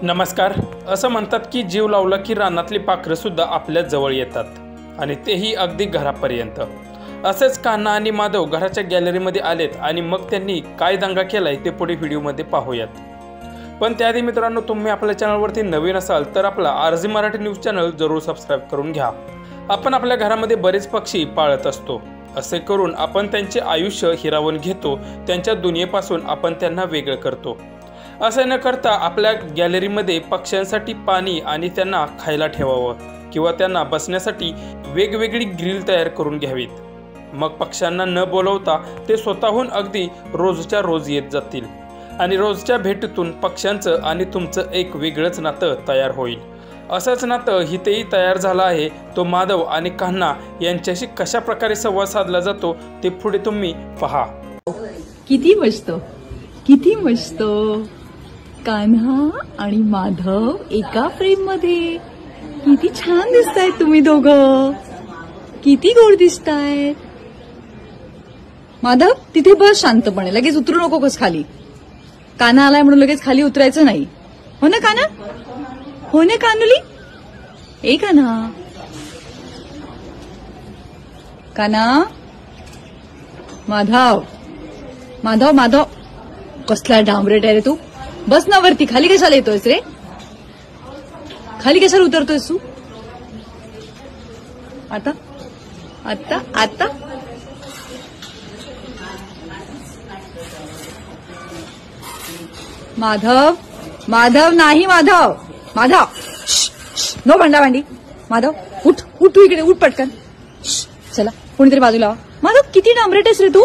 नमस्कार. असं म्हणतात की जीव लावला की रानातली पाखरं सुद्धा आपल्या जवळ येतात आणि तेही अगदी घरापर्यंत. असेच कान्हा आणि माधव घराच्या गॅलरीमध्ये आलेत आणि मग त्यांनी काय दंगा केलाय ते पुढे व्हिडिओमध्ये पाहूयात. पण त्याआधी मित्रांनो, तुम्ही आपल्या चॅनलवरती नवीन असाल तर आपला आरजी मराठी न्यूज चॅनल जरूर सबस्क्राईब करून घ्या. आपण आपल्या घरामध्ये बरेच पक्षी पाळत असतो. असे करून आपण त्यांचे आयुष्य हिरावून घेतो, त्यांच्या दुनियेपासून आपण त्यांना वेगळं करतो. असं न करता आपल्या गॅलरीमध्ये पक्ष्यांसाठी पाणी आणि त्यांना खायला ठेवावं किंवा त्यांना बसण्यासाठी वेगवेगळी ग्रिल तयार करून घ्यावीत. मग पक्ष्यांना न बोलवता ते स्वतःहून अगदी रोजच्या रोज येत जातील आणि रोजच्या भेटीतून पक्ष्यांचं आणि तुमचं एक वेगळंच नातं तयार होईल. असंच नातं हितेही तयार झालं आहे. तो माधव आणि कान्हा यांच्याशी कशा प्रकारे संवाद साधला जातो ते पुढे तुम्ही पहा. किती मस्त, किती मस्त. कान्हा आणि माधव एका फ्रेम मध्ये. किती छान दिसतायत तुम्ही दोघं. किती गोड दिसतायत. माधव तिथे बस शांतपणे, लगेच उतरू नको कस खाली. कान्हा आलाय म्हणून लगेच खाली उतरायचं नाही. हो ना कान्हा? हो ना कानुली? ए कान्हा, कान्हा. माधव माधव माधव, कसला डांबरेट आहे रे तू. बस ना वरती. खाली कशाला येतोयस रे? खाली कशाला उतरतोयस तू? आता आता आता माधव माधव नाही. माधव माधव, नो भांडाभांडी. माधव उठ उठ, तू इकडे उठ पटकन. चला कोणीतरी बाजूला. माधव किती डांबरेट आहेस रे तू.